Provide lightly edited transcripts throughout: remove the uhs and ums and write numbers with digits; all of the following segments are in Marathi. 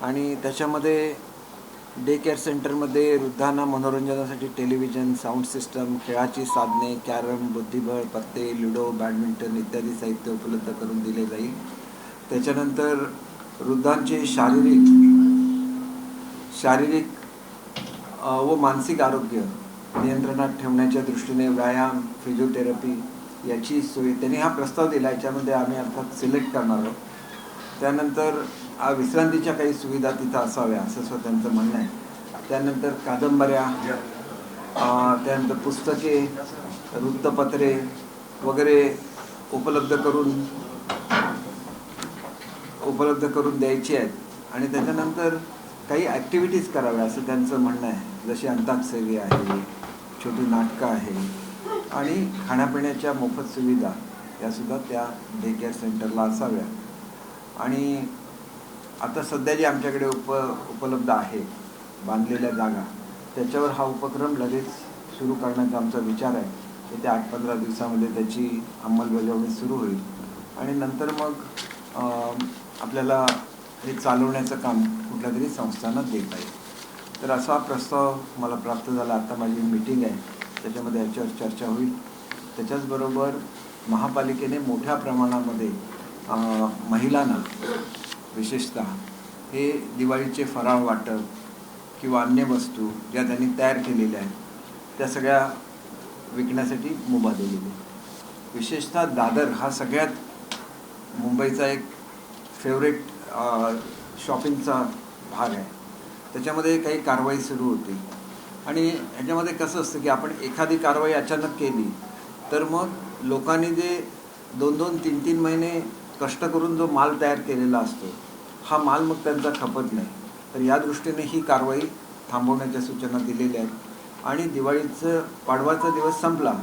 आणि त्याच्यामध्ये डे केअर सेंटरमध्ये वृद्धांना मनोरंजनासाठी टेलिव्हिजन, साऊंड सिस्टम, खेळाची साधने, कॅरम, बुद्धिबळ, पत्ते, लुडो, बॅडमिंटन इत्यादी साहित्य उपलब्ध करून दिले जाईल. त्याच्यानंतर वृद्धांचे शारीरिक व मानसिक आरोग्य नियंत्रणात ठेवण्याच्या दृष्टीने व्यायाम, फिजिओथेरपी याची सोय त्यांनी हा प्रस्ताव दिला. याच्यामध्ये आम्ही अर्थात सिलेक्ट करणार आहोत. त्यानंतर विश्रांतीच्या काही सुविधा तिथं असाव्या असं त्यांचं म्हणणं आहे. त्यानंतर कादंबऱ्या, त्यानंतर पुस्तके, वृत्तपत्रे वगैरे उपलब्ध करून द्यायची आहेत. आणि त्याच्यानंतर काही ॲक्टिव्हिटीज कराव्या असं त्यांचं म्हणणं आहे. जशी अंताक्षरी आहे, छोटी नाटकं आहे आणि खाण्यापिण्याच्या मोफत सुविधा यासुद्धा त्या डे केअर सेंटरला असाव्या. आणि आता सध्या जे आमच्याकडे उपलब्ध आहे बांधलेल्या जागा, त्याच्यावर हा उपक्रम लगेच सुरू करण्याचा आमचा विचार आहे. येत्या 8-15 दिवसामध्ये त्याची अंमलबजावणी सुरू होईल आणि नंतर मग आपल्याला हे चालवण्याचं काम कुठल्या तरी संस्थांना देता येईल. तर असा प्रस्ताव मला प्राप्त झाला. आता माझी मीटिंग आहे, त्याच्यामध्ये याच्यावर चर्चा होईल. त्याच्याचबरोबर महापालिकेने मोठ्या प्रमाणामध्ये महिलांना विशेषतः हे दिवाळीचे फराळ वाटप किंवा अन्य वस्तू ज्या त्यांनी तयार केलेल्या आहेत त्या सगळ्या विकण्यासाठी मुभा दिलेली आहे. विशेषतः दादर हा सगळ्यात मुंबईचा एक फेवरेट शॉपिंगचा भाग आहे. त्याच्यामध्ये काही कारवाई सुरू होती आणि ह्याच्यामध्ये कसं असतं की आपण एखादी कारवाई अचानक केली तर मग लोकांनी जे 2-2, 3-3 महिने कष्ट करून जो माल तयार केलेला असतो हा माल मग त्यांचा खपत नाही. तर या दृष्टीने ही कारवाई थांबवण्याच्या सूचना दिलेल्या आहेत. आणि दिवाळीचं पाडवाचा दिवस संपला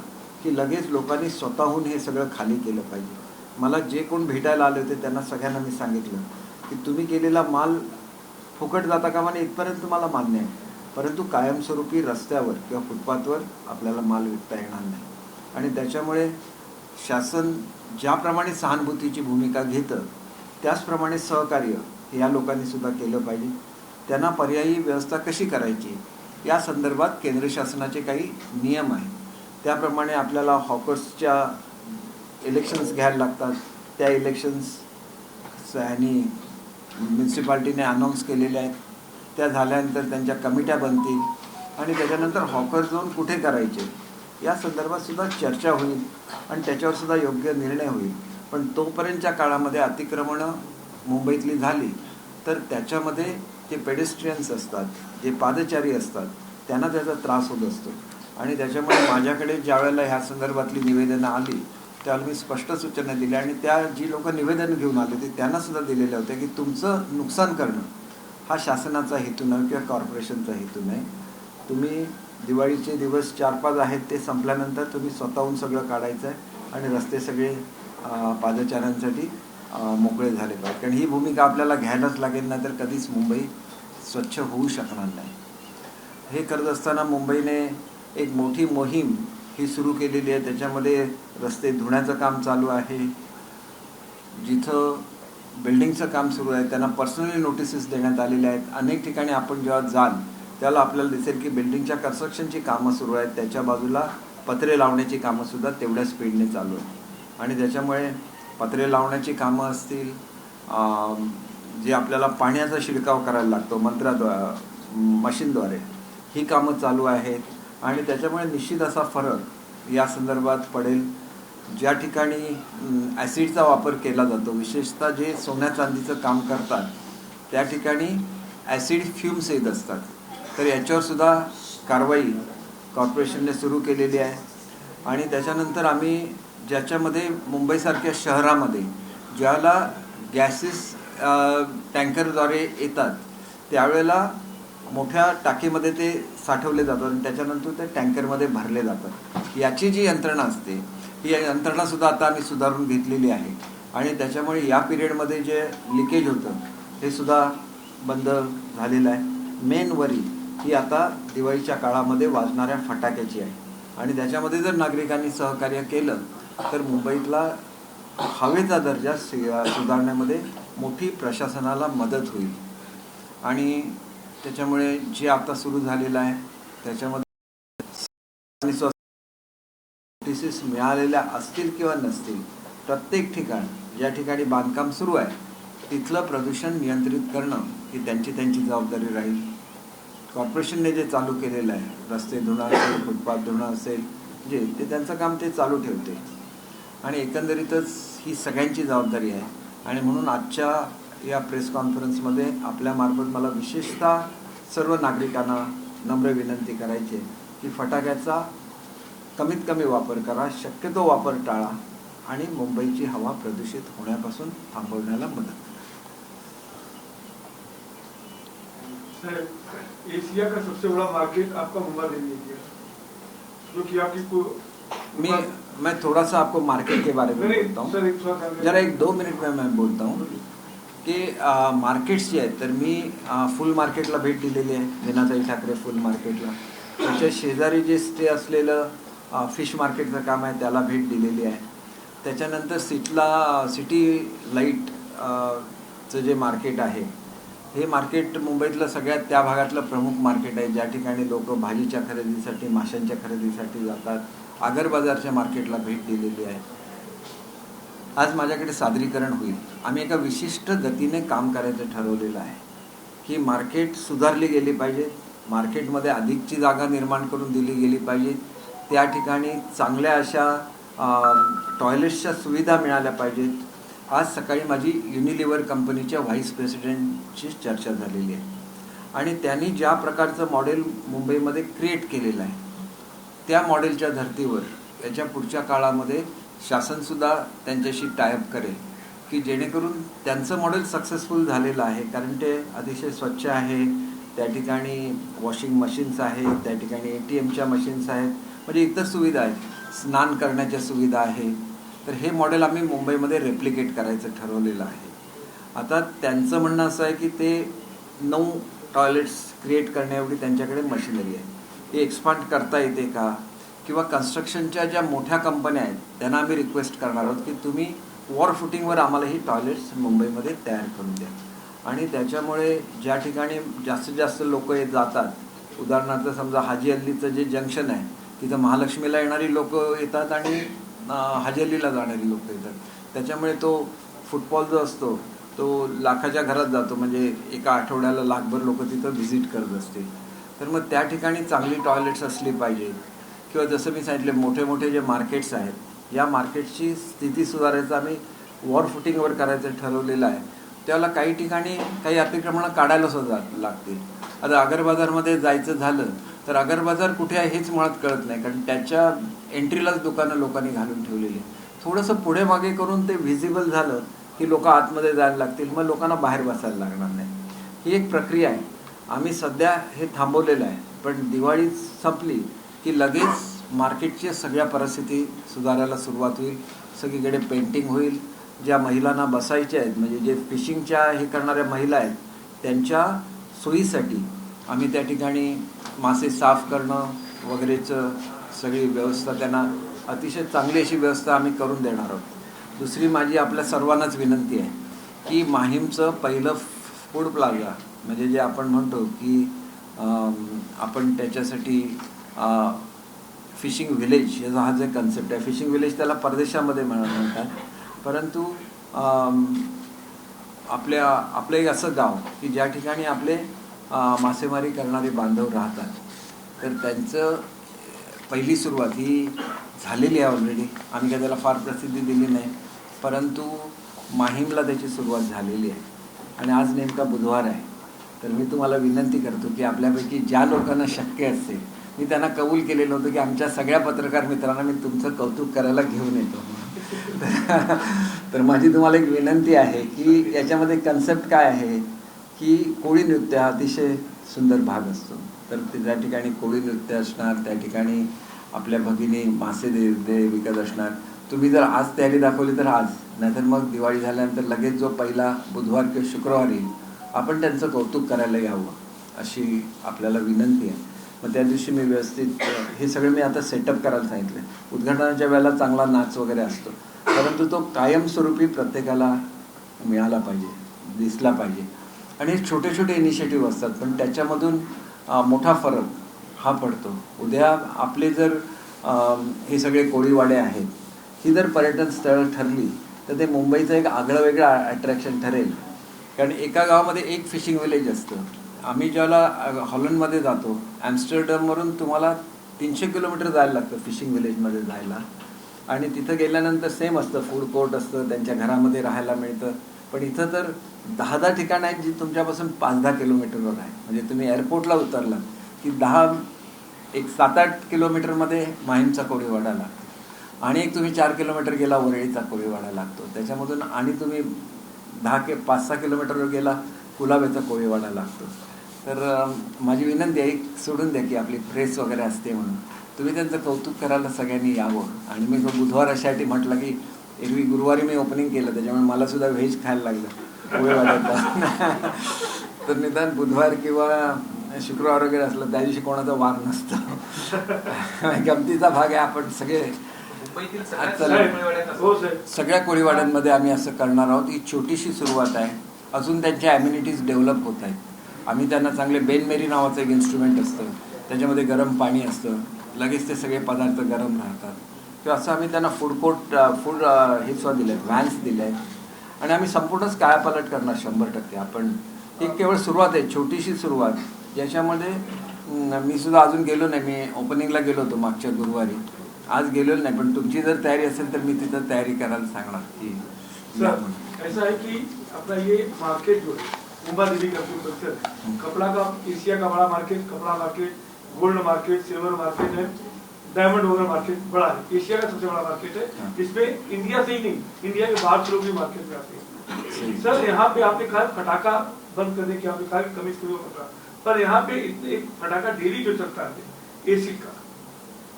की लगेच लोकांनी स्वतःहून हे सगळं खाली केलं पाहिजे. मला जे कोण भेटायला आले होते त्यांना सगळ्यांना मी सांगितलं की तुम्ही केलेला माल फुकट जाता कामा नये इथपर्यंत मला मान्य आहे, परंतु कायमस्वरूपी रस्त्यावर किंवा फुटपाथवर आपल्याला माल विकता येणार नाही. आणि त्याच्यामुळे शासन ज्याप्रमाणे सहानुभूतीची भूमिका घेतं त्याचप्रमाणे सहकार्य या लोकांनी सुद्धा केलं पाहिजे. त्यांना पर्यायी व्यवस्था कशी करायची या संदर्भात केंद्र शासनाचे काही नियम आहेत. त्याप्रमाणे आपल्याला हॉकर्सच्या इलेक्शन्स घ्यायला लागतात. त्या इलेक्शन्स ह्यांनी म्युन्सिपाल्टीने अनाऊन्स केलेल्या आहेत. त्या झाल्यानंतर त्यांच्या कमिट्या बनतील आणि त्याच्यानंतर हॉकर झोन कुठे करायचे या संदर्भात सुद्धा चर्चा होईल आणि त्याच्यावर सुद्धा योग्य निर्णय होईल. पण तोपर्यंतच्या काळामध्ये अतिक्रमणं मुंबईतली झाली तर त्याच्यामध्ये जे पेडेस्ट्रियन्स असतात, जे पादचारी असतात, त्यांना त्याचा त्रास होत असतो. आणि त्याच्यामुळे माझ्याकडे ज्या वेळेला ह्या संदर्भातली निवेदनं आली त्यावेळेला मी स्पष्ट सूचना दिल्या आणि त्या जी लोक निवेदन घेऊन आले ते त्यांनासुद्धा दिलेल्या होत्या की तुमचं नुकसान करणं हा शासनाचा हेतू नाही किंवा कॉर्पोरेशनचा हेतू नाही. तुम्ही दिवाळीचे दिवस 4-5 आहेत ते संपल्यानंतर तुम्ही स्वतःहून सगळं काढायचं आहे आणि रस्ते सगळे पादचाऱ्यांसाठी मोकळे झाले पाहिजे. कारण ही भूमिका आपल्याला घ्यायलाच लागेल ना, तर कधीच मुंबई स्वच्छ होऊ शकणार नाही. हे करत असताना मुंबईने एक मोठी मोहीम ही सुरू केलेली आहे. त्याच्यामध्ये रस्ते धुण्याचं काम चालू आहे. जिथं बिल्डिंगचं काम सुरू आहे त्यांना पर्सनली नोटिसेस देण्यात आलेल्या आहेत. अनेक ठिकाणी आपण जेव्हा जाल त्याला आपल्याला दिसेल की बिल्डिंगच्या कन्स्ट्रक्शनची कामं सुरू आहेत, त्याच्या बाजूला पत्रे लावण्याची कामंसुद्धा तेवढ्या स्पीडने चालू आहे. आणि त्याच्यामुळे पत्रे लावण्याची कामं असतील, जे आपल्याला पाण्याचा शिडकाव करायला लागतो मशीनद्वारे, ही कामं चालू आहेत. आणि त्याच्यामुळे निश्चित असा फरक या संदर्भात पडेल. ज्या ठिकाणी ॲसिडचा वापर केला जातो, विशेषतः जे सोन्या चांदीचं काम करतात त्या ठिकाणी ॲसिड फ्युम्स येत असतात. तर याच्यावरसुद्धा कारवाई कॉर्पोरेशनने सुरू केलेली आहे. आणि त्याच्यानंतर आम्ही ज्याच्यामध्ये मुंबईसारख्या शहरामध्ये ज्याला गॅसेस टँकरद्वारे येतात त्यावेळेला मोठ्या टाकीमध्ये ते साठवले जातात आणि त्याच्यानंतर ते टँकरमध्ये भरले जातात. याची जी यंत्रणा असते ही यंत्रणासुद्धा आता आम्ही सुधारून घेतलेली आहे. आणि त्याच्यामुळे या पिरियडमध्ये जे लिकेज होतं हे सुद्धा बंद झालेलं आहे. मेन वरी ही आता दिवाळीच्या काळामध्ये वाजणाऱ्या फटाक्याची आहे. आणि त्याच्यामध्ये जर नागरिकांनी सहकार्य केलं तर मुंबईतला हवेचा दर्जा सुधारण्यामध्ये मोठी प्रशासनाला मदत होईल. आणि त्याच्यामुळे जे आता सुरू झालेलं आहे त्याच्यामध्ये नोटिसेस मिळालेल्या असतील किंवा नसतील, प्रत्येक ठिकाण ज्या ठिकाणी बांधकाम सुरू आहे तिथलं प्रदूषण नियंत्रित करणं ही त्यांची जबाबदारी राहील. कॉर्पोरेशनने जे चालू केलेलं आहे, रस्ते धुणं असेल, फुटपाथ धुणं असेल, जे ते त्यांचं काम ते चालू ठेवते आणि एकंदरीतच ही सगळ्यांची जबाबदारी आहे. आणि म्हणून आजच्या या प्रेस कॉन्फरन्समध्ये आपल्यामार्फत मला विशेषतः सर्व नागरिकांना नम्र विनंती करायची आहे की फटाक्याचा कमीत कमी वापर करा, शक्यतो वापर टाळा आणि मुंबईची हवा प्रदूषित होण्यापासून थांबवण्याला मदत करा. एशिया का सबसे बड़ा मार्केट आपका मुंबई दिल्ली है, जो कि आपकी मैं थोड़ा सा आपको मार्केट के बारे में बोलता हूँ, जरा 1-2 मिनट में मैं बोलता हूँ की मार्केट्स जे आहेत तर मी फुल मार्केटला भेट दिलेली आहे, मीनाताई ठाकरे फुल मार्केटला. त्याच्या शेजारी जे स्टे असलेलं फिश मार्केटचं काम आहे त्याला भेट दिलेली आहे. त्याच्यानंतर सिटी लाईट चं जे मार्केट आहे हे मार्केट मुंबईतलं सगळ्यात त्या भागातलं प्रमुख मार्केट आहे, ज्या ठिकाणी लोक भाजीच्या खरेदीसाठी, माशांच्या खरेदीसाठी जातात. आगर बाजारच्या मार्केटला भेट दिलेली आहे. आज माझ्याकडे सादरीकरण होईल. आम्ही एका विशिष्ट गतीने काम करायचं ठरवलेलं आहे की मार्केट सुधारली गेली पाहिजे, मार्केटमध्ये अधिकची जागा निर्माण करून दिली गेली पाहिजे, त्या ठिकाणी चांगल्या अशा टॉयलेट्सच्या सुविधा मिळाल्या पाहिजेत. आज सकाळी माझी युनिलिव्हर कंपनीच्या व्हाईस प्रेसिडेंटची चर्चा झालेली आहे आणि त्यांनी ज्या प्रकारचं मॉडेल मुंबईमध्ये क्रिएट केलेलं आहे त्या मॉडेलच्या धर्तीवर याच्या पुढच्या काळामध्ये शासनसुद्धा त्यांच्याशी टायअप करेल की जेणेकरून त्यांचं मॉडेल सक्सेसफुल झालेलं आहे, कारण ते अतिशय स्वच्छ आहे. त्या ठिकाणी वॉशिंग मशीन्स आहेत, त्या ठिकाणी ATMच्या मशीन्स आहेत, म्हणजे इतर सुविधा आहेत, स्नान करण्याच्या सुविधा आहे. तर हे मॉडेल आम्ही मुंबईमध्ये रेप्लिकेट करायचं ठरवलेलं आहे. आता त्यांचं म्हणणं असं आहे की ते 9 टॉयलेट्स क्रिएट करण्याएवढी त्यांच्याकडे मशिनरी आहे, ती एक्सपांड करता येते का, किंवा कन्स्ट्रक्शनच्या ज्या मोठ्या कंपन्या आहेत त्यांना आम्ही रिक्वेस्ट करणार आहोत की तुम्ही वॉर फुटिंगवर आम्हाला ही टॉयलेट्स मुंबईमध्ये तयार करून द्या. आणि त्याच्यामुळे ज्या ठिकाणी जास्तीत जास्त लोक जातात, उदाहरणार्थ समजा हाजी अल्लीचं जे जंक्शन आहे तिथं महालक्ष्मीला येणारी लोक येतात आणि हाजी अल्लीला जाणारी लोक येतात, त्याच्यामुळे तो फुटबॉल जो असतो तो लाखाच्या घरात जातो, म्हणजे एका आठवड्याला लाखभर लोक तिथं व्हिजिट करत असतील. तर मग त्या ठिकाणी चांगली टॉयलेट्स असली पाहिजेत. किंवा जसं मी सांगितले मोठे मोठे जे मार्केट्स आहेत या मार्केटची स्थिती सुधारायचं आम्ही वॉर फुटिंगवर करायचं ठरवलेलं आहे. त्याला काही ठिकाणी काही अतिक्रमणं काढायला सुद्धा लागतील. आता आगर बाजारमध्ये जायचं झालं तर आगर बाजार कुठे आहे हेच मुळात कळत नाही, कारण त्याच्या एंट्रीलाच दुकानं लोकांनी घालून ठेवलेली. थोडंसं पुढे मागे करून ते व्हिजिबल झालं की लोक आतमध्ये जायला लागतील, मग लोकांना बाहेर बसायला लागणार नाही. ही एक प्रक्रिया आहे. आम्ही सध्या हे थांबवलेलं आहे, पण दिवाळी संपली की लगेच मार्केटची सगळ्या परिस्थिती सुधारायला सुरुवात होईल. सगळीकडे पेंटिंग होईल. ज्या महिलांना बसायच्या आहेत, म्हणजे जे फिशिंगच्या हे करणाऱ्या महिला आहेत त्यांच्या सोयीसाठी आम्ही त्या ठिकाणी मासे साफ करणं वगैरेचं सगळी व्यवस्था, त्यांना अतिशय चांगली अशी व्यवस्था आम्ही करून देणार आहोत. दुसरी माझी आपल्या सर्वांनाच विनंती आहे की माहीमचं पहिलं फूड प्लाझा, म्हणजे जे आपण म्हणतो की आपण त्याच्यासाठी फिशिंग व्हिलेज याचा हा जे कन्सेप्ट आहे, फिशिंग व्हिलेज त्याला परदेशामध्ये म्हणतात, परंतु आपलं एक असं गाव की ज्या ठिकाणी आपले मासेमारी करणारे बांधव राहतात, तर त्यांचं पहिली सुरुवात ही झालेली आहे ऑलरेडी. आम्ही काय त्याला फार प्रसिद्धी दिली नाही, परंतु माहीमला त्याची सुरुवात झालेली आहे. आणि आज नेमका बुधवार आहे, तर मी तुम्हाला विनंती करतो की आपल्यापैकी ज्या लोकांना शक्य असेल, मी त्यांना कबूल केलेलं होतं की आमच्या सगळ्या पत्रकार मित्रांना मी तुमचं कौतुक करायला घेऊन येतो. तर माझी तुम्हाला एक विनंती आहे की याच्यामध्ये कन्सेप्ट काय आहे की कोळी नृत्य हा अतिशय सुंदर भाग असतो. तर त्या ठिकाणी कोळी नृत्य असणार, त्या ठिकाणी आपल्या भगिनी मासे दे विकत असणार. तुम्ही जर आज तयारी दाखवली तर आज, नाहीतर मग दिवाळी झाल्यानंतर लगेच जो पहिला बुधवार किंवा शुक्रवार येईल आपण त्यांचं कौतुक करायला यावं अशी आपल्याला विनंती आहे. मग त्या दिवशी मी व्यवस्थित हे सगळं मी आता सेटअप करायला सांगितलं. उद्घाटनाच्या वेळेला चांगला नाच वगैरे असतो, परंतु तो कायमस्वरूपी प्रत्येकाला मिळाला पाहिजे, दिसला पाहिजे. आणि छोटे छोटे इनिशिएटिव्ह असतात, पण त्याच्यामधून मोठा फरक हा पडतो. उद्या आपले जर हे सगळे कोळीवाडे आहेत, ही जर पर्यटन स्थळं ठरली तर ते मुंबईचं एक आगळं वेगळं अट्रॅक्शन ठरेल. कारण एका गावामध्ये एक फिशिंग विलेज असतं. आम्ही ज्याला हॉलंडमध्ये जातो, ॲम्स्टरडमवरून तुम्हाला 300 किलोमीटर जायला लागतं फिशिंग विलेजमध्ये जायला, आणि तिथं गेल्यानंतर सेम असतं, फूड कोर्ट असतं, त्यांच्या घरामध्ये राहायला मिळतं. पण इथं तर 10-10 ठिकाणं आहेत जी तुमच्यापासून 5-10 किलोमीटरवर आहे. म्हणजे तुम्ही एअरपोर्टला उतरला की 7-8 किलोमीटरमध्ये माहीमचा कोळीवाडा लागतो, आणि एक तुम्ही 4 किलोमीटर गेला वरळीचा कोळीवाडा लागतो, त्याच्यामधून आणि तुम्ही 5-6 किलोमीटरवर गेला कुलाब्याचा कोळीवाडा लागतो. तर माझी विनंती आहे, सोडून द्या की आपली प्रेस वगैरे असते म्हणून, तुम्ही त्यांचं कौतुक करायला सगळ्यांनी यावं. आणि मी बुधवार अशासाठी म्हटलं की एरवी गुरुवारी मी ओपनिंग केलं, त्याच्यामुळे मला सुद्धा व्हेज खायला लागलं कोळीवाड्याचा. तर निदान बुधवार किंवा शुक्रवार वगैरे असलं त्या दिवशी कोणाचा वार नसतो. गमतीचा भाग आहे. आपण सगळे सगळ्या कोळीवाड्यांमध्ये आम्ही असं करणार आहोत. ही छोटीशी सुरुवात आहे, अजून त्यांच्या ॲम्युनिटीज डेव्हलप होत आहेत. आम्ही त्यांना चांगले बेनमेरी नावाचं एक इन्स्ट्रुमेंट असतं, त्याच्यामध्ये गरम पाणी असतं, लगेच ते सगळे पदार्थ गरम राहतात. किंवा असं आम्ही त्यांना फूड हे सुद्धा दिले आहेत, व्हॅन्स दिले आहेत. आणि आम्ही संपूर्णच कायापालट करणार 100%. आपण ही केवळ सुरुवात आहे, छोटीशी सुरुवात, ज्याच्यामध्ये मी सुद्धा अजून गेलो नाही. मी ओपनिंगला गेलो होतो मागच्या गुरुवारी, आज गेलेलो नाही. पण तुमची जर तयारी असेल तर मी तिथं तयारी करायला सांगणार की ऐसा है कि अपना ये मार्केट जो है मुंबा देवी का कल्चर, कपड़ा का एशिया का बड़ा मार्केट, कपड़ा market, gold market, silver market है, डायमंड वगैरह मार्केट बड़ा है, एशिया का सबसे बड़ा मार्केट है, जिसमें इंडिया से ही नहीं, इंडिया के बाहर से लोग भी मार्केट में आते हैं. सर यहाँ पे आपने कहा फटाका बंद करने की, आपने कहा कमी पर यहाँ पे एक फटाका डेली जो चलता है एसिड का,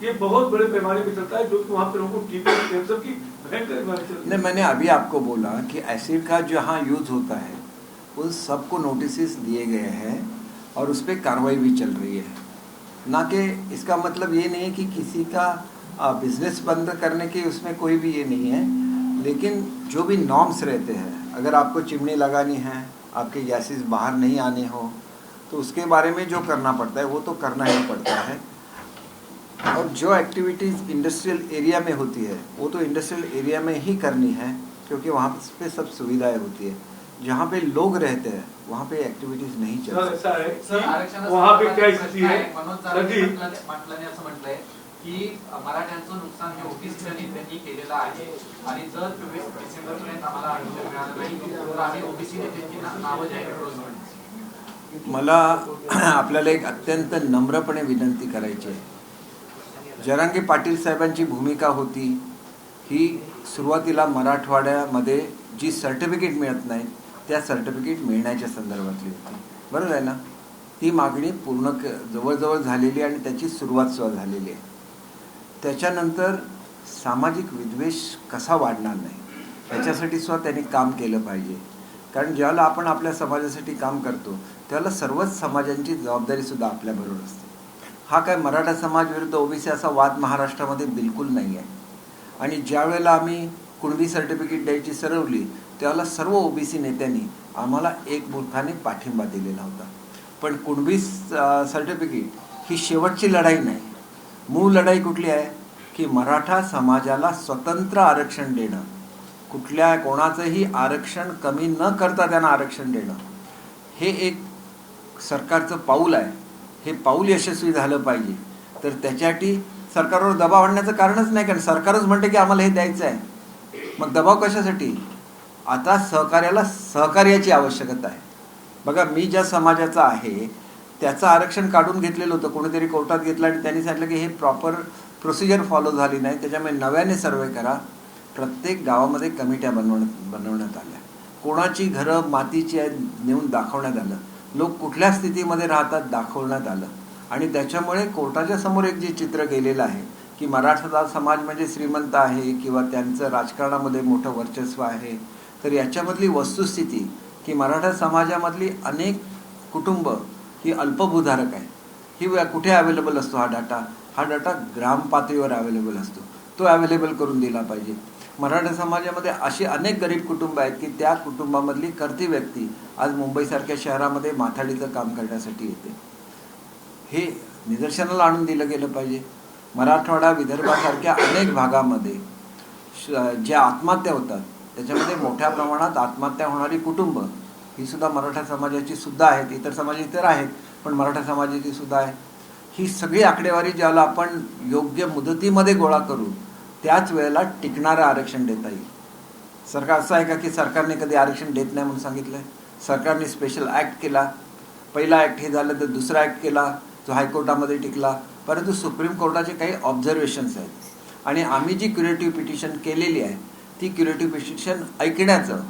ये बहुत बड़े पैमाने पे चलता है, जो कि वहाँ पे लोगों को टीबी कैंसर की भयंकर बीमारी चलती है. नहीं, मैंने अभी आपको बोला कि एसिड का जहाँ यूज होता है उस सबको नोटिस दिए गए हैं और उस पर कार्रवाई भी चल रही है. ना कि इसका मतलब ये नहीं है कि किसी का बिजनेस बंद करने की उसमें कोई भी ये नहीं है, लेकिन जो भी नॉर्म्स रहते हैं, अगर आपको चिमनी लगानी है, आपके गैसेस बाहर नहीं आने हो, तो उसके बारे में जो करना पड़ता है वो तो करना ही पड़ता है. और जो एक्टिविटीज़ इंडस्ट्रियल एरिया में होती है वो तो इंडस्ट्रियल एरिया में ही करनी है, क्योंकि वहाँ पे सब सुविधाएं होती है. जहाँ पे लोग रहते हैं वहाँ पे एक्टिविटीज नहीं चलती. ऐसा है वहाँ पे क्या स्थिती है? म्हटल्याने असं म्हटलंय की मराठ्यांचं नुकसान हे ओबीसी त्यांनी केलेलं आहे, आणि जर 24 डिसेंबरपर्यंत आम्हाला आरक्षण मिळालं नाही तर आम्ही ओबीसी नेत्यांची नावं जाहीर करू. मला आपल्याला एक अत्यंत नम्रपणे विनंती करायची आहे. जरांगे पाटील साहेबांची भूमिका होती ही सुरुवातीला मराठवाड्यामध्ये जी सर्टिफिकेट मिळत नाही त्या सर्टिफिकेट मिळण्याच्या संदर्भातली होती, बरोबर आहे ना. ती मागणी पूर्ण जवळजवळ झालेली आणि त्याची सुरुवात सुद्धा झालेली आहे. त्याच्यानंतर सामाजिक विद्वेष कसा वाढणार नाही याच्यासाठी सुद्धा त्यांनी काम केलं पाहिजे. कारण ज्यावेळेला आपण आपल्या समाजासाठी काम करतो त्यावेळेला सर्वच समाजांची जबाबदारीसुद्धा आपल्याबरोबर असते. हा काय मराठा समाज विरुद्ध ओबीसी असा वाद महाराष्ट्रामध्ये बिलकुल नाही आहे. आणि ज्या वेळेला आम्ही कुणबी सर्टिफिकेट द्यायची ठरवली त्यावेळेला सर्व ओबीसी नेत्यांनी आम्हाला एक मूर्खाने पाठिंबा दिलेला होता. पण कुणबी सर्टिफिकेट ही शेवटची लढाई नाही. मूळ लढाई कुठली आहे की मराठा समाजाला स्वतंत्र आरक्षण देणं, कुठल्या कोणाचंही आरक्षण कमी न करता त्यांना आरक्षण देणं, हे एक सरकारचं पाऊल आहे. हे पाऊल यशस्वी झालं पाहिजे. तर त्याच्यासाठी सरकारवर दबाव आणण्याचं कारणच नाही, कारण सरकारच म्हणते की आम्हाला हे द्यायचं आहे. मग दबाव कशासाठी? आता सहकार्याला सहकार्याची आवश्यकता आहे. बघा, मी ज्या समाजाचा आहे त्याचं आरक्षण काढून घेतलेलं होतं, कोणीतरी कोर्टात घेतलं आणि त्यांनी सांगितलं की हे प्रॉपर प्रोसिजर फॉलो झाली नाही, त्याच्यामुळे नव्याने सर्वे करा. प्रत्येक गावामध्ये कमिट्या बनवण्यात आल्या. कोणाची घरं मातीची आहेत नेऊन दाखवण्यात आलं. लोक कुठल्या स्थितीमध्ये राहतात दाखवण्यात आलं. आणि त्याच्यामुळे कोर्टाच्या समोर एक जे चित्र गेलेलं आहे की मराठा समाज म्हणजे श्रीमंत आहे किंवा त्यांचं राजकारणामध्ये मोठं वर्चस्व आहे, तर याच्यामधली वस्तुस्थिती की मराठा समाजामधली अनेक कुटुंब ही अल्पभूधारक आहे. ही कुठे अवेलेबल असतो हा डाटा? हा डाटा ग्राम पातळीवर अवेलेबल असतो. तो अवेलेबल करून दिला पाहिजे. मराठा समाजामध्ये अशी अनेक गरीब कुटुंब आहेत की त्या कुटुंबामधली कर्ती व्यक्ती आज मुंबईसारख्या शहरामध्ये माथाडीचं काम करण्यासाठी येते. हे निदर्शनाला आणून दिलं गेलं पाहिजे. मराठवाडा विदर्भासारख्या अनेक भागामध्ये ज्या आत्महत्या होतात त्याच्यामध्ये मोठ्या प्रमाणात आत्महत्या होणारी कुटुंब ही सुद्धा मराठा समाजाची सुद्धा आहेत. इतर समाज इतर आहेत पण मराठा समाजाची सुद्धा आहे. ही सगळी आकडेवारी ज्याला आपण योग्य मुदतीमध्ये गोळा करू त्याच वेळेला टिकणारं आरक्षण देता येईल. सरकार असं आहे का की सरकारने कधी आरक्षण देत नाही म्हणून सांगितलं आहे? सरकारने स्पेशल ॲक्ट केला. पहिला ॲक्ट हे झालं तर दुसरा ॲक्ट केला जो हायकोर्टामध्ये टिकला. परंतु सुप्रीम कोर्टाचे काही ऑब्झर्वेशन्स आहेत आणि आम्ही जी क्युरेटिव्ह पिटिशन केलेली आहे ती क्युरेटिव्ह पिटिशन ऐकण्याचं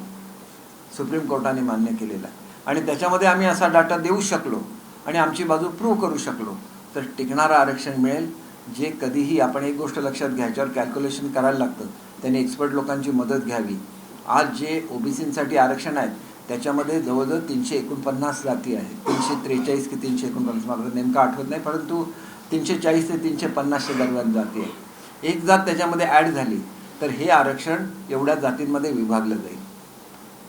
सुप्रीम कोर्टाने मान्य केलेलं आहे आणि त्याच्यामध्ये आम्ही असा डाटा देऊ शकलो आणि आमची बाजू प्रूव्ह करू शकलो तर टिकणारं आरक्षण मिळेल. जे कधीही आपण एक गोष्ट लक्षात घ्यायच्यावर कॅल्क्युलेशन करायला लागतं, त्यांनी एक्सपर्ट लोकांची मदत घ्यावी. आज जे ओबीसींसाठी आरक्षण आहेत त्याच्यामध्ये जवळजवळ 349 जाती आहेत. 343 की 349 मला नेमकं आठवत नाही, परंतु 340 ते 350 दरम्यान जाती आहे. एक जात त्याच्यामध्ये ॲड झाली तर हे आरक्षण एवढ्या जातींमध्ये विभागलं जाईल.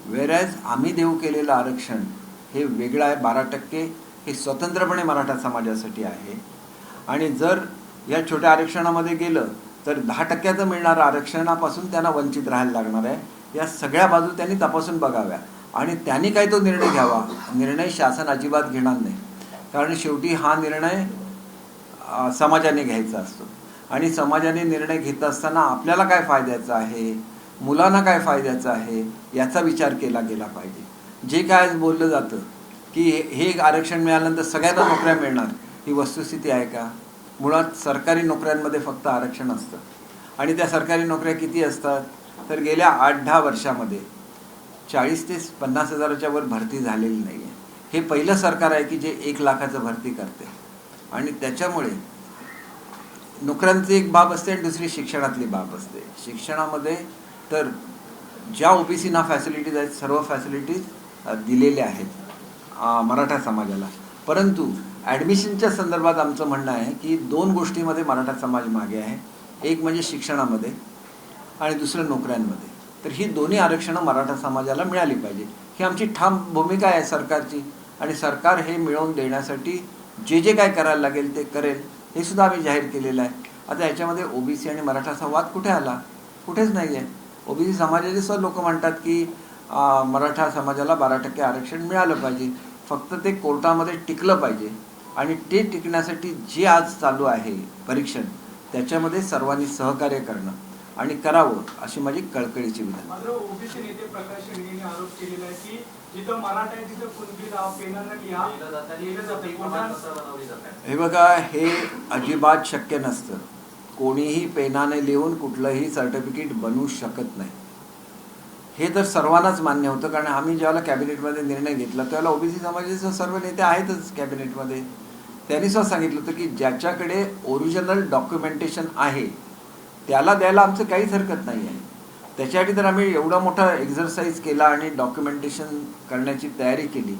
वेरॅज आम्ही देऊ केलेलं आरक्षण हे वेगळं आहे. 12% हे स्वतंत्रपणे मराठा समाजासाठी आहे आणि जर या छोट्या आरक्षणामध्ये गेलं तर 10% मिळणारं आरक्षणापासून त्यांना वंचित राहायला लागणार आहे. या सगळ्या बाजू त्यांनी तपासून बघाव्या आणि त्यांनी काय तो निर्णय घ्यावा. निर्णय शासन अजिबात घेणार नाही, कारण शेवटी हा निर्णय समाजाने घ्यायचा असतो आणि समाजाने निर्णय घेत असताना आपल्याला काय फायद्याचं आहे, मुलांना काय फायद्याचं आहे याचा विचार केला गेला पाहिजे. जे काय बोललं जातं की हे आरक्षण मिळाल्यानंतर सगळ्यांना नोकऱ्या मिळणार, ही वस्तुस्थिती आहे का? मुळात सरकारी नोकऱ्यांमध्ये फक्त आरक्षण असतं आणि त्या सरकारी नोकऱ्या किती असतात तर गेल्या 8-10 वर्षामध्ये 40 ते 50 हजाराच्या वर भरती झालेली नाही आहे. हे पहिलं सरकार आहे की जे 1 लाखाचं भरती करते आणि त्याच्यामुळे नोकऱ्यांची एक बाब असते आणि दुसरी शिक्षणातली बाब असते. शिक्षणामध्ये तर ज्या ओबीसीना फॅसिलिटीज आहेत सर्व फॅसिलिटीज दिलेल्या आहेत मराठा समाजाला, परंतु ॲडमिशनच्या संदर्भात आमचं म्हणणं आहे की 2 गोष्टीमध्ये मराठा समाज मागे आहे. एक म्हणजे शिक्षणामध्ये आणि दुसरं नोकऱ्यांमध्ये. तर ही दोन्ही आरक्षणं मराठा समाजाला मिळाली पाहिजे, ही आमची ठाम भूमिका आहे सरकारची आणि सरकार हे मिळवून देण्यासाठी जे जे काय करायला लागेल ते करेल हे सुद्धा आम्ही जाहीर केलेलं आहे. आता याच्यामध्ये ओबीसी आणि मराठाचा वाद कुठे आला? कुठेच नाही आहे. ओबीसी समाजाचे सुद्धा लोक म्हणतात की मराठा समाजाला 12% आरक्षण मिळालं पाहिजे, फक्त ते कोर्टामध्ये टिकलं पाहिजे आणि ते टिकण्यासाठी जे आज चालू आहे परीक्षण त्याच्यामध्ये सर्वांनी सहकार्य करणं आणि करावं अशी माझी कळकळीची विनंती. मात्र ओबीसी नेते प्रकाश शेंडेंनी आरोप केलेला आहे की जिथं मराठा आहे तिथं कुणबी नाव पेनानं लिहा लिहिलं जातं. हे बघा, हे अजिबात शक्य नसतं. कोणीही पेनाने लिहून कुठलंही सर्टिफिकेट बनवू शकत नाही. हे तर सर्वांनाच मान्य होतं, कारण आम्ही ज्यावेळेला कॅबिनेटमध्ये निर्णय घेतला त्यावेळेला ओबीसी समाजाचे सर्व नेते आहेतच कॅबिनेटमध्ये. त्यांनी सुद्धा सांगितलं होतं की ज्याच्याकडे ओरिजिनल डॉक्युमेंटेशन आहे त्याला द्यायला आमचं काहीच हरकत नाही आहे. त्याच्यासाठी तर आम्ही एवढा मोठा एक्झरसाईज केला आणि डॉक्युमेंटेशन करण्याची तयारी केली.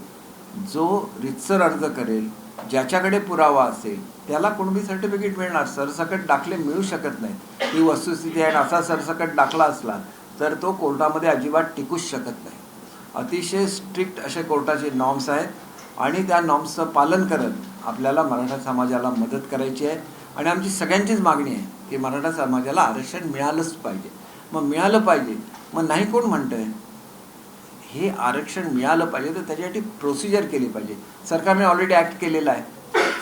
जो रितसर अर्ज करेल, ज्याच्याकडे पुरावा असेल त्याला कुणबी सर्टिफिकेट मिळणार. सरसकट दाखले मिळू शकत नाहीत, ही वस्तुस्थिती आहे. असा सरसकट दाखला असला तर तो कोर्टामध्ये अजिबात टिकूच शकत नाही. अतिशय स्ट्रिक्ट असे कोर्टाचे नॉर्म्स आहेत आणि त्या नॉर्म्सचं पालन करत आपल्याला मराठा समाजाला मदत करायची आहे आणि आमची सगळ्यांचीच मागणी आहे की मराठा समाजाला आरक्षण मिळालंच पाहिजे. मग मिळालं पाहिजे, मग नाही कोण म्हणतं आहे. हे आरक्षण मिळालं पाहिजे तर त्याच्यासाठी प्रोसिजर केली पाहिजे. सरकारने ऑलरेडी ॲक्ट केलेला आहे.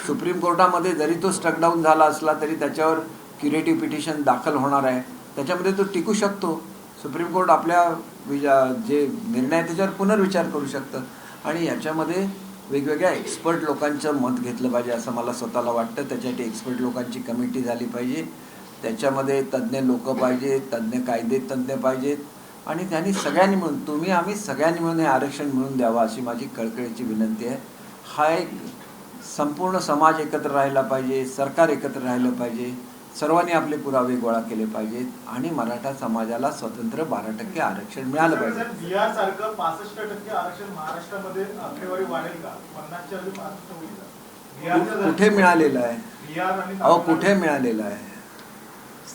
सुप्रीम कोर्टामध्ये जरी तो स्ट्रक डाऊन झाला असला तरी त्याच्यावर क्युरेटिव्ह पिटिशन दाखल होणार आहे, त्याच्यामध्ये तो टिकू शकतो. सुप्रीम कोर्ट आपल्या जे निर्णय आहे त्याच्यावर पुनर्विचार करू शकतं आणि याच्यामध्ये वेगवेगळ्या एक्सपर्ट लोकांचं मत घेतलं पाहिजे असं मला स्वतःला वाटतं. त्याच्यासाठी एक्सपर्ट लोकांची कमिटी झाली पाहिजे, त्याच्यामध्ये तज्ज्ञ लोक पाहिजेत, तज्ज्ञ कायदे तज्ज्ञ पाहिजेत आणि त्यांनी सगळ्यांनी मिळून आम्ही सगळ्यांनी मिळून हे आरक्षण मिळवून द्यावं अशी माझी कळकळीची विनंती आहे. हा एक संपूर्ण समाज एकत्र राहिला पाहिजे, सरकार एकत्र राहिलं पाहिजे, सर्वांनी आपले पुरावे गोळा केले पाहिजेत आणि मराठा समाजाला स्वतंत्र 12% आरक्षण मिळालं पाहिजे. बिहार सारखं 65% आरक्षण महाराष्ट्रामध्ये आकडेवारी वाढेल का? 50च्या ऐवजी 65 होईल का? कुठे मिळालेलं आहे? बिहार आणि अहो कुठे मिळालेलं आहे?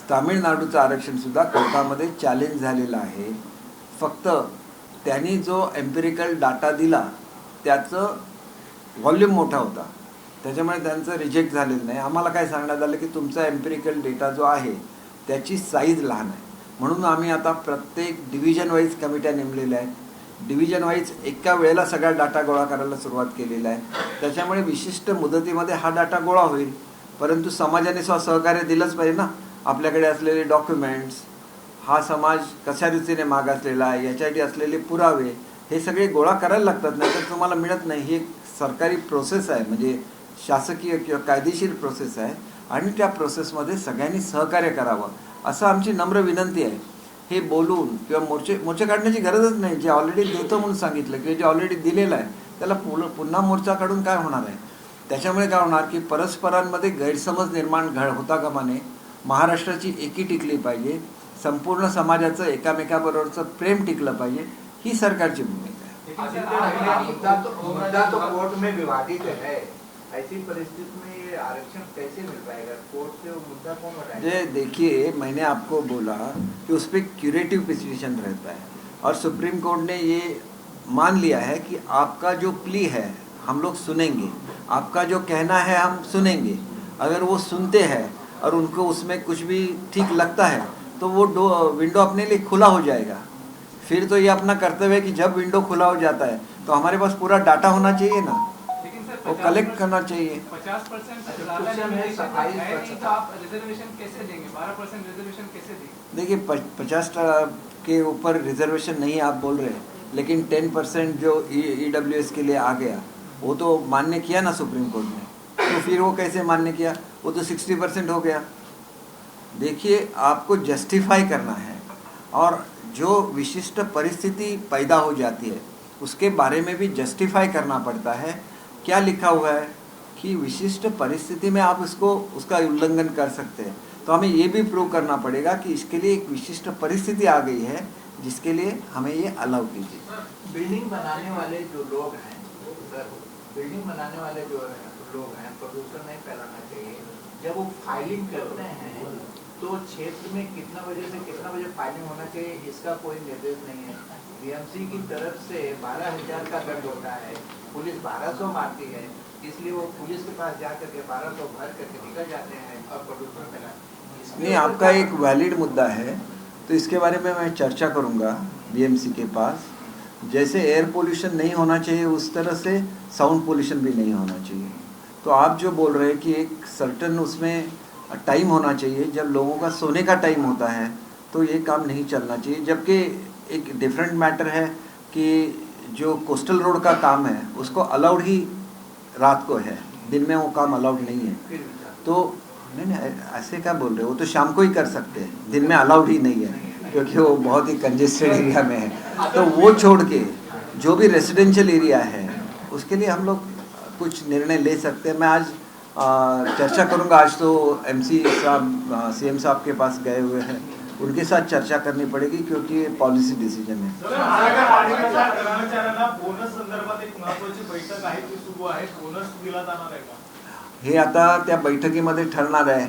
तामिळनाडूचं आरक्षणसुद्धा कोर्टामध्ये चॅलेंज झालेलं आहे. फक्त त्यांनी जो एम्पिरिकल डाटा दिला त्याचं व्हॉल्यूम मोठा होता, त्याच्यामुळे त्यांचं रिजेक्ट झालेलं नाही. आम्हाला काय सांगण्यात आलं की तुमचा एम्पिरिकल डेटा जो आहे त्याची साईज लहान आहे, म्हणून आम्ही आता प्रत्येक डिव्हिजन वाईज कमिट्या नेमलेल्या आहेत. डिव्हिजन वाईज एका वेळेला सगळा डाटा गोळा करायला सुरुवात केलेला आहे. त्याच्यामुळे विशिष्ट मुदतीमध्ये हा डाटा गोळा होईल. परंतु समाजाने सहकार्य दिलंच पाहिजे ना. आपल्याकडे असलेले डॉक्युमेंट्स, हा समाज कशा रीतीने मागासलेला आहे याच्यासाठी असलेले पुरावे, हे सगळे गोळा करायला लागतात, नाही तर तुम्हाला मिळत नाही. ही एक सरकारी प्रोसेस आहे, म्हणजे शासकीय किंवा कायदेशीर प्रोसेस आहे आणि त्या प्रोसेसमध्ये सगळ्यांनी सहकार्य करावं असं आमची नम्र विनंती आहे. हे बोलून किंवा मोर्चे काढण्याची गरजच नाही. जे ऑलरेडी देतो म्हणून सांगितलं किंवा जे ऑलरेडी दिलेलं आहे त्याला पुन्हा मोर्चा काढून काय होणार आहे. त्याच्यामुळे काय होणार की परस्परांमध्ये गैरसमज निर्माण होता कामा नये. महाराष्ट्राची एकी टिकली पाहिजे, संपूर्ण समाजाचं एकामेकाबरोबरचं प्रेम टिकलं पाहिजे, ही सरकारची भूमिका आहे. मुद्दा तो कोर्ट में विवादित है, ऐसी परिस्थिति में ये आरक्षण कैसे मिल पाएगा? कोर्ट से वो मुद्दा कौन उठाएगा? देखिए, मैंने आपको बोला कि उस पर क्यूरेटिव पिटिशन रहता है और सुप्रीम कोर्ट ने ये मान लिया है कि आपका जो प्ली है हम लोग सुनेंगे, आपका जो कहना है हम सुनेंगे. अगर वो सुनते हैं और उनको उसमें कुछ भी ठीक लगता है तो वो विंडो अपने लिए खुला हो जाएगा. फिर तो ये अपना कर्तव्य है कि जब विंडो खुला हो जाता है तो हमारे पास पूरा डाटा होना चाहिए ना, वो कलेक्ट करना चाहिए. 50% से ज़्यादा रिजर्वेशन है नहीं तो आप रिजर्वेशन कैसे देंगे? 12% रिजर्वेशन कैसे देंगे? देखिए, 50 के ऊपर रिजर्वेशन नहीं आप बोल रहे, लेकिन 10% जो EWS के लिए आ गया वो तो मान्य किया ना सुप्रीम कोर्ट ने. तो फिर वो कैसे मान्य किया? वो तो 60% हो गया. देखिए, आपको जस्टिफाई करना है और जो विशिष्ट परिस्थिति पैदा हो जाती है उसके बारे में भी जस्टिफाई करना पड़ता है. क्या लिखा हुआ है कि विशिष्ट परिस्थिति में आप उसका उल्लंघन कर सकते हैं, तो हमें ये भी प्रूव करना पड़ेगा कि इसके लिए एक विशिष्ट परिस्थिति आ गई है जिसके लिए हमें ये अलाउ कीजिए. बिल्डिंग बनाने वाले जो लोग हैं सर, बिल्डिंग बनाने वाले जो लोग हैं, प्रदूषण नहीं फैलाना चाहिए. जब वो फाइलिंग करते हैं तो क्षेत्र में कितना बजे से कितना बजे फाइलिंग होना चाहिए इसका कोई निर्देश नहीं है. BMC की तरफ से 12,000 का दंड होता है, पुलिस 1200 मारती है, इसलिए वो पुलिस के पास जा करके 1200 भर करके निकल जाते हैं और प्रदूषण फैलाते. नहीं, आपका एक वैलिड मुद्दा है, तो इसके बारे में मैं चर्चा करूंगा BMC के पास. जैसे एयर पोल्यूशन नहीं होना चाहिए उस तरह से साउंड पोल्यूशन भी नहीं होना चाहिए. तो आप जो बोल रहे हैं कि एक सर्टन उसमें टाइम होना चाहिए, जब लोगों का सोने का टाइम होता है तो ये काम नहीं चलना चाहिए. जबकि एक डिफरेंट मैटर है कि जो कोस्टल रोड का काम है उसको अलाउड ही रात को है, दिन में वो काम अलाउड नहीं है. तो नहीं, ऐसे क्या बोल रहे हो, वो तो शाम को ही कर सकते हैं, दिन में अलाउड ही नहीं है क्योंकि वो बहुत ही कंजेस्टेड एरिया में है. तो वो छोड़ के जो भी रेसिडेंशियल एरिया है उसके लिए हम लोग कुछ निर्णय ले सकते हैं. मैं आज चर्चा करूंगा. आज तो MC साहब CM साहब के पास गए हुए हैं, उनके साथ चर्चा करनी पड़ेगी क्योंकि ये पॉलिसी डिसीजन है. कर्मचाऱ्यांना बोनस संदर्भात एक महत्त्वाची बैठक आहे ती सुरू आहे. बोनस दिला जाणार आहे का? हे आता त्या बैठकीमध्ये ठरणार आहे.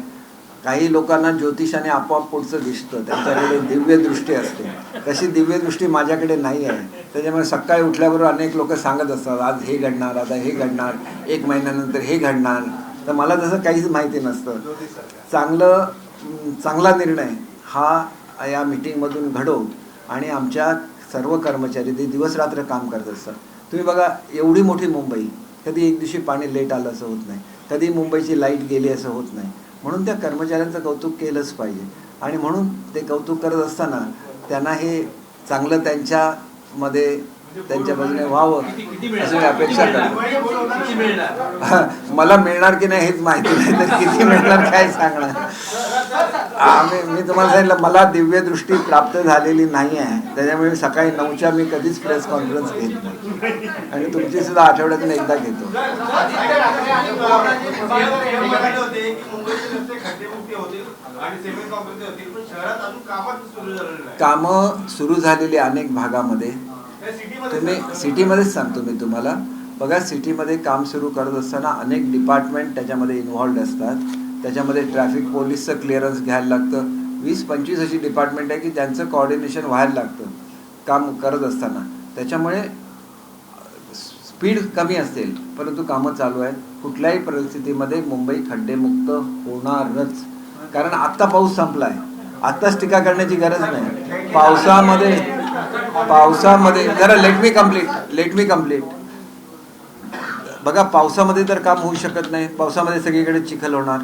काही लोकांना ज्योतिषाने आपोआप पुढचं दिसतं, त्यांच्याकडे दिव्य दृष्टी असते. तशी दिव्य दृष्टी माझ्याकडे नाही आहे. त्याच्यामुळे सकाळी उठल्याबरोबर अनेक लोक सांगत असतात आज हे घडणार, आता हे घडणार, 1 महिन्यानंतर हे घडणार. तर मला तसं काहीच माहिती नसतं. चांगला निर्णय हा या मीटिंगमधून घडो आणि आमच्या सर्व कर्मचारी ते दिवसरात्र काम करत असतात. तुम्ही बघा, एवढी मोठी मुंबई, कधी एक दिवशी पाणी लेट आलं असं होत नाही, कधी मुंबईची लाईट गेली असं होत नाही. म्हणून त्या कर्मचाऱ्यांचं कौतुक केलंच पाहिजे आणि म्हणून ते कौतुक करत असताना त्यांना हे चांगलं त्यांच्यामध्ये त्यांच्या बाजूने व्हावं अशी अपेक्षा करतो. मला मिळणार की नाही हेच माहिती नाही, तर किती मिळणार काय सांगणार. मी तुम्हाला सांगितलं मला दिव्य दृष्टी प्राप्त झालेली नाही आहे, त्याच्यामुळे सकाळी 9च्या मी कधीच प्रेस कॉन्फरन्स घेत नाही आणि तुमची सुद्धा आठवड्यातून एकदा घेतो. कामं सुरू झालेली अनेक भागामध्ये. तुम्ही सिटीमध्येच सांगतो मी तुम्हाला. बघा, सिटीमध्ये काम सुरू करत असताना अनेक डिपार्टमेंट त्याच्यामध्ये इन्व्हॉल्ड असतात. त्याच्यामध्ये ट्रॅफिक पोलीसचं क्लिअरन्स घ्यायला लागतं, 20-25 अशी डिपार्टमेंट आहे की ज्यांचं कोऑर्डिनेशन व्हायला लागतं काम करत असताना. त्याच्यामुळे स्पीड कमी असेल परंतु कामं चालू आहेत. कुठल्याही परिस्थितीमध्ये मुंबई खड्डेमुक्त होणारच. कारण आत्ता पाऊस संपला आहे, आत्ताच टीका करण्याची गरज नाही. पावसामध्ये जरा लेट मी कम्प्लीट. बघा, पावसामध्ये तर काम होऊ शकत नाही. पावसामध्ये सगळीकडे चिखल होणार.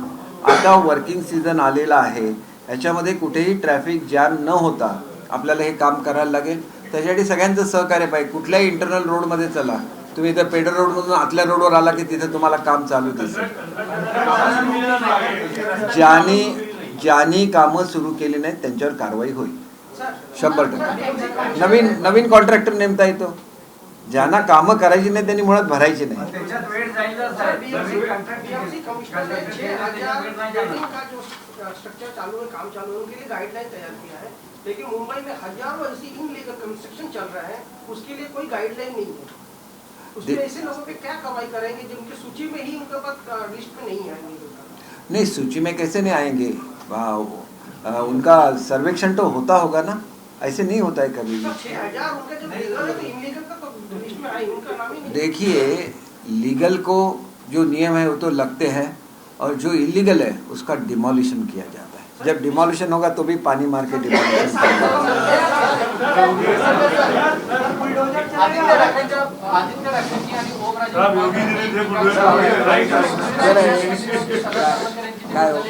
आता वर्किंग सीझन आलेला आहे, याच्यामध्ये कुठेही ट्रॅफिक जॅम न होता आपल्याला हे काम करायला लागेल. त्याच्यासाठी सगळ्यांचं सहकार्य पाहिजे. कुठल्याही इंटरनल रोडमध्ये चला, तुम्ही इथं पेडर रोडमधून आतल्या रोडवर आला की तिथे तुम्हाला काम चालू दिसेल. ज्यांनी कामं सुरू केली नाहीत त्यांच्यावर कारवाई होईल 100%. नवीन कॉन्ट्रॅक्टर नेमता येतो. ज्यांना कामं करायची नाही त्यांनी मुळात भरायची नाही. स्ट्रक्चर चालू है, काम चालू है, उनके लिए गाइडलाइन तैयार किया है. लेकिन मुंबई में हजारों ऐसी इनलीगल कंस्ट्रक्शन चल रहे हैं, उसके लिए कोई गाइडलाइन नहीं है. उसमें ऐसे लोगों पे क्या कार्रवाई करेंगे जिनकी सूची में ही उनके पास लिस्ट में नहीं है? नहीं, सूची में कैसे नहीं आएंगे? उनका सर्वेक्षण तो होता होगा ना, ऐसे नहीं होता है कभी भी. 6000 उनका जब लीगल है तो इनलीगल का तो लिस्ट में आई, उनका नाम ही नहीं. देखिए, लीगल को जो नियम है वो तो लगते हैं और जो इलीगल है उसका डिमोलिशन किया जाता है. जब डिमोलिशन होगा तो भी पानी मार के डिमोलिशन आदित्य ठाकरेंची आणि ओमराजे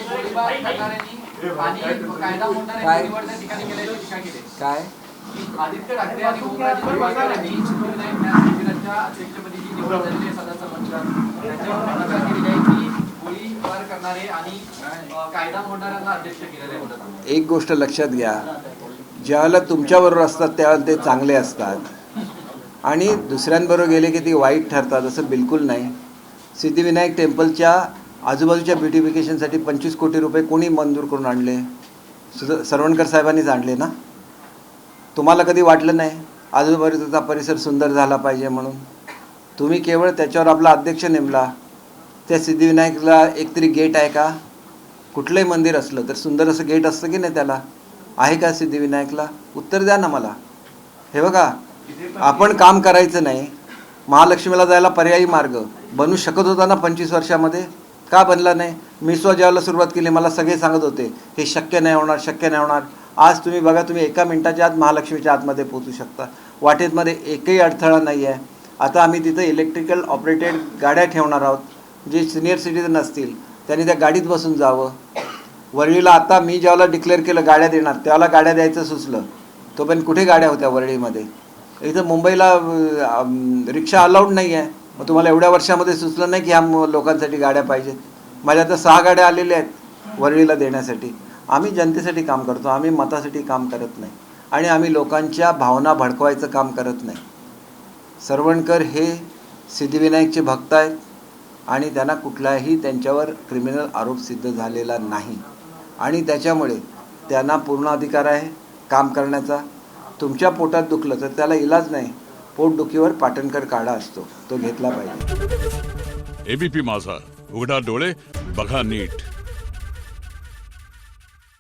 गोळीबार करणाऱ्यांनी आणि कायदा मोडणाऱ्यांनी निवडण्या ठिकाणी गेल्याची टीका केली. काय आदित्य ठाकरे आणि ओमराजे निवडणुकांनी सिद्धिविनायक न्यायपीठाच्या अध्यक्षपदी जी निवड झालेली आहे सदस्य मंडळात, त्याच्यावर टीका केलेली आहे की गोळीबार करणारे आणि कायदा मोडणाऱ्यांना अध्यक्ष केलेले आहे. एक गोष्ट लक्षात घ्या, ज्यावेळेला तुमच्याबरोबर असतात त्यावेळेला ते चांगले असतात आणि दुसऱ्यांबरोबर गेले की ते वाईट ठरतात, असं बिलकुल नाही. सिद्धिविनायक टेम्पलच्या आजूबाजूच्या ब्युटिफिकेशनसाठी 25 कोटी रुपये कोणी मंजूर करून आणले? सरवणकर साहेबांनीच आणले ना. तुम्हाला कधी वाटलं नाही आजूबाजूचा परिसर सुंदर झाला पाहिजे म्हणून? तुम्ही केवळ त्याच्यावर आपला अध्यक्ष नेमला. त्या सिद्धिविनायकला एकतरी गेट आहे का? कुठलंही मंदिर असलं तर सुंदर असं गेट असतं की नाही त्याला? आहे का सिद्धिविनायकला? उत्तर द्या ना मला. हे बघा, आपण काम करायचं नाही. महालक्ष्मीला जायला पर्यायी मार्ग बनू शकत होता ना 25 वर्षामध्ये, का बनला नाही? मी ज्यावेळेला सुरुवात केली मला सगळे सांगत होते हे शक्य नाही होणार. आज तुम्ही बघा, तुम्ही एका मिनिटाच्या आत महालक्ष्मीच्या आतमध्ये पोहोचू शकता. वाटेतमध्ये एकही अडथळा नाही आहे. आता आम्ही तिथं इलेक्ट्रिकल ऑपरेटेड गाड्या ठेवणार आहोत. जे सिनियर सिटीजन असतील त्यांनी त्या गाडीत बसून जावं. वरळीला आता मी ज्यावेळेला डिक्लेअर केलं गाड्या देणार त्यावेळेला गाड्या द्यायचं सुचलं, तोपर्यंत कुठे गाड्या होत्या वरळीमध्ये? इथं मुंबईला रिक्षा अलाउड नाही आहे. मग तुम्हाला एवढ्या वर्षामध्ये सुचलं नाही की ह्या लोकांसाठी गाड्या पाहिजेत? माझ्या आता 6 गाड्या आलेल्या आहेत वरळीला देण्यासाठी. आम्ही जनतेसाठी काम करतो, आम्ही मतासाठी काम करत नाही आणि आम्ही लोकांच्या भावना भडकवायचं काम करत नाही. सरवणकर हे सिद्धिविनायकचे भक्त आहेत आणि त्यांना कुठलाही त्यांच्यावर क्रिमिनल आरोप सिद्ध झालेला नाही आणि त्याच्यामुळे त्यांना पूर्ण अधिकार आहे काम करण्याचा. तुमच्या पोटात दुखलं तर त्याला इलाज नाही, पोटदुखीवर पाटणकर काढा असतो, तो घेतला पाहिजे. एबीपी माझा, उघडा डोळे बघा नीट.